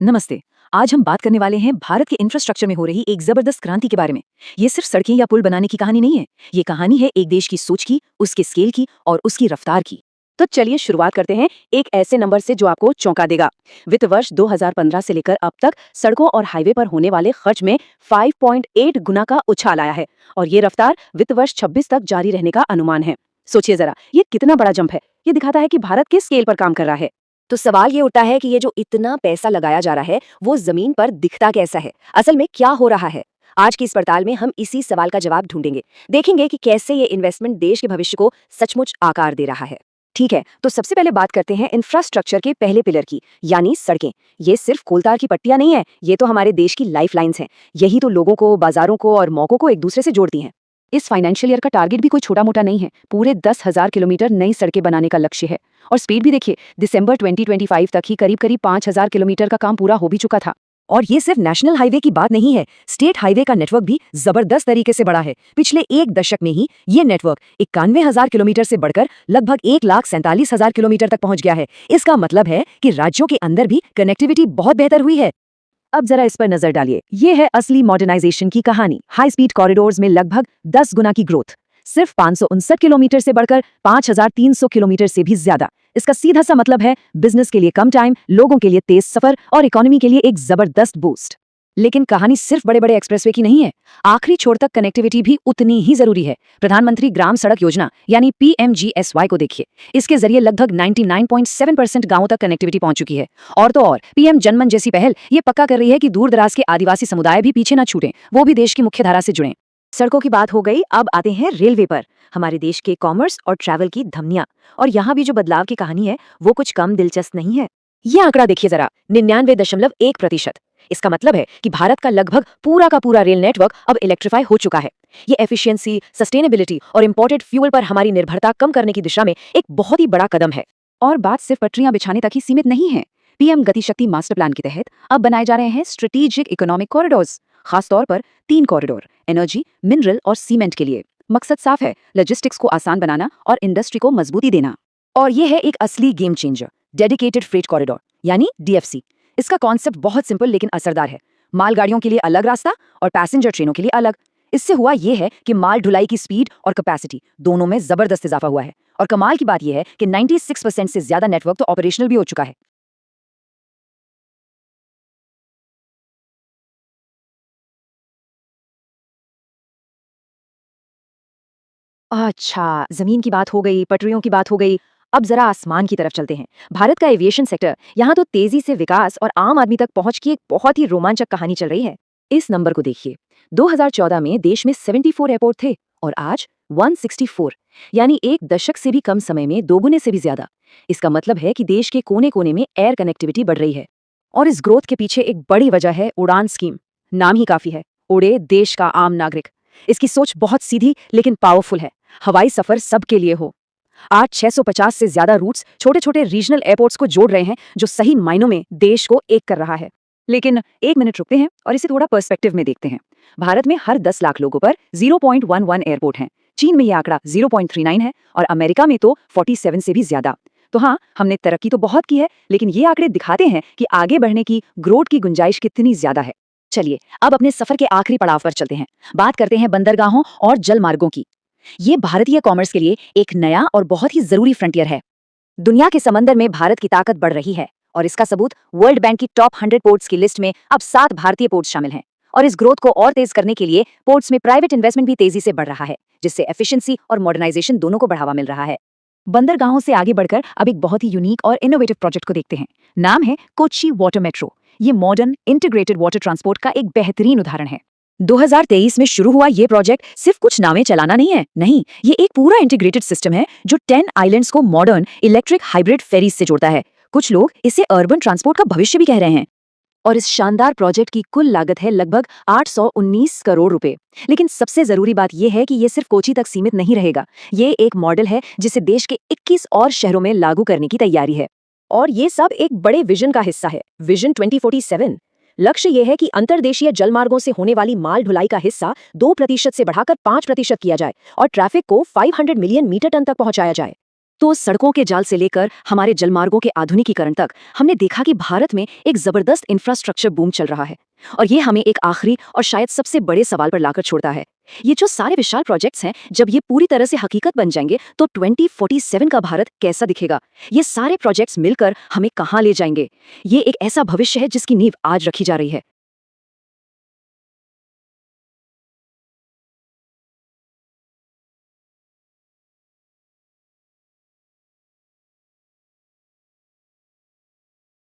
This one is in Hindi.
नमस्ते। आज हम बात करने वाले हैं भारत के इंफ्रास्ट्रक्चर में हो रही एक जबरदस्त क्रांति के बारे में। ये सिर्फ सड़कें या पुल बनाने की कहानी नहीं है। ये कहानी है एक देश की सोच की, उसके स्केल की और उसकी रफ्तार की। तो चलिए शुरुआत करते हैं एक ऐसे नंबर से जो आपको चौंका देगा। वित्त वर्ष 2015 से लेकर अब तक सड़कों और हाईवे पर होने वाले खर्च में 5.8 गुना का उछाल आया है और ये रफ्तार वित्त वर्ष 26 तक जारी रहने का अनुमान है। सोचिए जरा, ये कितना बड़ा जंप है। ये दिखाता है कि भारत किस स्केल पर काम कर रहा है। तो सवाल ये उठता है कि ये जो इतना पैसा लगाया जा रहा है वो जमीन पर दिखता कैसा है, असल में क्या हो रहा है। आज की इस पड़ताल में हम इसी सवाल का जवाब ढूंढेंगे। देखेंगे कि कैसे ये इन्वेस्टमेंट देश के भविष्य को सचमुच आकार दे रहा है। ठीक है, तो सबसे पहले बात करते हैं इंफ्रास्ट्रक्चर के पहले पिलर की, यानी सड़कें। ये सिर्फ कोलतार की पट्टियां नहीं है, ये तो हमारे देश की लाइफलाइंस हैं। यही तो लोगों को, बाजारों को और मौकों को एक दूसरे से जोड़ती हैं। इस फाइनेंशियल ईयर का टारगेट भी कोई छोटा मोटा नहीं है। पूरे 10,000 किलोमीटर नई सड़कें बनाने का लक्ष्य है। और स्पीड भी देखिए, दिसंबर 2025 तक ही करीब करीब 5,000 किलोमीटर का काम पूरा हो भी चुका था। और ये सिर्फ नेशनल हाईवे की बात नहीं है, स्टेट हाईवे का नेटवर्क भी जबरदस्त तरीके से बढ़ा है। पिछले एक दशक में ही ये नेटवर्क 91,000 किलोमीटर से बढ़कर लगभग 1,47,000 किलोमीटर तक पहुंच गया है। इसका मतलब है कि राज्यों के अंदर भी कनेक्टिविटी बहुत बेहतर हुई है। अब जरा इस पर नजर डालिए, ये है असली मॉडर्नाइजेशन की कहानी। हाई स्पीड कॉरिडोर्स में लगभग 10 गुना की ग्रोथ, सिर्फ 559 किलोमीटर से बढ़कर 5,300 किलोमीटर से भी ज्यादा। इसका सीधा सा मतलब है बिजनेस के लिए कम टाइम, लोगों के लिए तेज सफर और इकोनॉमी के लिए एक जबरदस्त बूस्ट। लेकिन कहानी सिर्फ बड़े बड़े एक्सप्रेसवे की नहीं है, आखिरी छोर तक कनेक्टिविटी भी उतनी ही जरूरी है। प्रधानमंत्री ग्राम सड़क योजना यानी PMGSY को देखिए, इसके जरिए लगभग 99.7% गांवों तक कनेक्टिविटी पहुंच चुकी है। और तो और PM जनमन जैसी पहल ये पक्का कर रही है कि दूर दराज के आदिवासी समुदाय भी पीछे न छूटें, वो भी देश की मुख्य धारा से जुड़ें। सड़कों की बात हो गई, अब आते हैं रेलवे पर, हमारे देश के कॉमर्स और ट्रैवल की धमनियां। और यहाँ भी जो बदलाव की कहानी है वो कुछ कम दिलचस्प नहीं है। ये आंकड़ा देखिए जरा, 99.1%। इसका मतलब है कि भारत का लगभग पूरा का पूरा रेल नेटवर्क अब इलेक्ट्रीफाई हो चुका है। ये एफिशिएंसी, सस्टेनेबिलिटी और इंपोर्टेड फ्यूल पर हमारी निर्भरता कम करने की दिशा में एक बहुत ही बड़ा कदम है। और बात सिर्फ पटरियां बिछाने तक ही सीमित नहीं है। PM गति शक्ति मास्टर प्लान के तहत अब बनाए जा रहे हैं स्ट्रेटेजिक इकोनॉमिक कॉरिडोर्स, खासतौर पर 3 कॉरिडोर, एनर्जी, मिनरल और सीमेंट के लिए। मकसद साफ है, लॉजिस्टिक्स को आसान बनाना और इंडस्ट्री को मजबूती देना। और ये है एक असली game changer, dedicated freight corridor यानी DFC। इसका कॉन्सेप्ट बहुत सिंपल लेकिन असरदार है। मालगाड़ियों के लिए अलग रास्ता और पैसेंजर ट्रेनों के लिए अलग। इससे हुआ यह है कि माल ढुलाई की स्पीड और कैपेसिटी दोनों में जबरदस्त इजाफा हुआ है। और कमाल की बात यह है कि 96% से ज्यादा नेटवर्क तो ऑपरेशनल भी हो चुका है। अच्छा, जमीन की बात हो गई, पटरियों की बात हो गई। अब जरा आसमान की तरफ चलते हैं। भारत का एविएशन सेक्टर यहाँ तो तेजी से विकास और आम आदमी तक पहुंच की एक बहुत ही रोमांचक कहानी चल रही है। इस नंबर को देखिए, 2014 में देश में 74 एयरपोर्ट थे और आज 164, यानी एक दशक से भी कम समय में दोगुने से भी ज्यादा। इसका मतलब है कि देश के कोने कोने में एयर कनेक्टिविटी बढ़ रही है। और इस ग्रोथ के पीछे एक बड़ी वजह है उड़ान स्कीम। नाम ही काफी है, उड़े देश का आम नागरिक। इसकी सोच बहुत सीधी लेकिन पावरफुल है। हवाई सफर सबके लिए हो। आज 650 से ज्यादा रूट्स छोटे छोटे रीजनल एयरपोर्ट्स को जोड़ रहे हैं, जो सही मायनों में देश को एक कर रहा है। लेकिन एक मिनट रुकते हैं और इसे थोड़ा पर्सपेक्टिव में देखते हैं। भारत में हर 10 लाख लोगों पर 0.11 एयरपोर्ट हैं। चीन में यह आंकड़ा 0.39 है और अमेरिका में तो 47 से भी ज्यादा। तो हाँ, हमने तरक्की तो बहुत की है, लेकिन ये आंकड़े दिखाते हैं कि आगे बढ़ने की, ग्रोथ की गुंजाइश कितनी ज्यादा है। चलिए अब अपने सफर के आखिरी पड़ाव पर चलते हैं। बात करते हैं बंदरगाहों और जल मार्गों की। ये भारतीय कॉमर्स के लिए एक नया और बहुत ही जरूरी फ्रंटियर है। दुनिया के समंदर में भारत की ताकत बढ़ रही है और इसका सबूत वर्ल्ड बैंक की टॉप 100 पोर्ट्स की लिस्ट में अब 7 भारतीय पोर्ट्स शामिल हैं। और इस ग्रोथ को और तेज करने के लिए पोर्ट्स में प्राइवेट इन्वेस्टमेंट भी तेजी से बढ़ रहा है, जिससे एफिशिएंसी और मॉडर्नाइजेशन दोनों को बढ़ावा मिल रहा है। बंदरगाहों से आगे बढ़कर अब एक बहुत ही यूनिक और इनोवेटिव प्रोजेक्ट को देखते हैं। नाम है कोच्चि वाटर मेट्रो। ये मॉडर्न इंटीग्रेटेड वाटर ट्रांसपोर्ट का एक बेहतरीन उदाहरण है। 2023 में शुरू हुआ ये प्रोजेक्ट सिर्फ कुछ नावें चलाना नहीं है, नहीं, ये एक पूरा इंटीग्रेटेड सिस्टम है जो 10 आइलैंड्स को मॉडर्न इलेक्ट्रिक हाइब्रिड फेरीज से जोड़ता है। कुछ लोग इसे अर्बन ट्रांसपोर्ट का भविष्य भी कह रहे हैं। और इस शानदार प्रोजेक्ट की कुल लागत है लगभग 819 करोड़ रुपए। लेकिन सबसे जरूरी बात यह है कि ये सिर्फ कोची तक सीमित नहीं रहेगा। ये एक मॉडल है जिसे देश के 21 और शहरों में लागू करने की तैयारी है। और ये सब एक बड़े विजन का हिस्सा है, विजन 2047। लक्ष्य यह है कि अंतर्देशीय जलमार्गों से होने वाली माल ढुलाई का हिस्सा 2% से बढ़ाकर 5% किया जाए और ट्रैफिक को 500 मिलियन मीटर टन तक पहुंचाया जाए। तो सड़कों के जाल से लेकर हमारे जलमार्गों के आधुनिकीकरण तक हमने देखा कि भारत में एक जबरदस्त इंफ्रास्ट्रक्चर बूम चल रहा है। और ये हमें एक आखिरी और शायद सबसे बड़े सवाल पर लाकर छोड़ता है। ये जो सारे विशाल प्रोजेक्ट्स हैं, जब ये पूरी तरह से हकीकत बन जाएंगे तो 2047 का भारत कैसा दिखेगा? ये सारे प्रोजेक्ट्स मिलकर हमें कहाँ ले जाएंगे? ये एक ऐसा भविष्य है जिसकी नींव आज रखी जा रही है।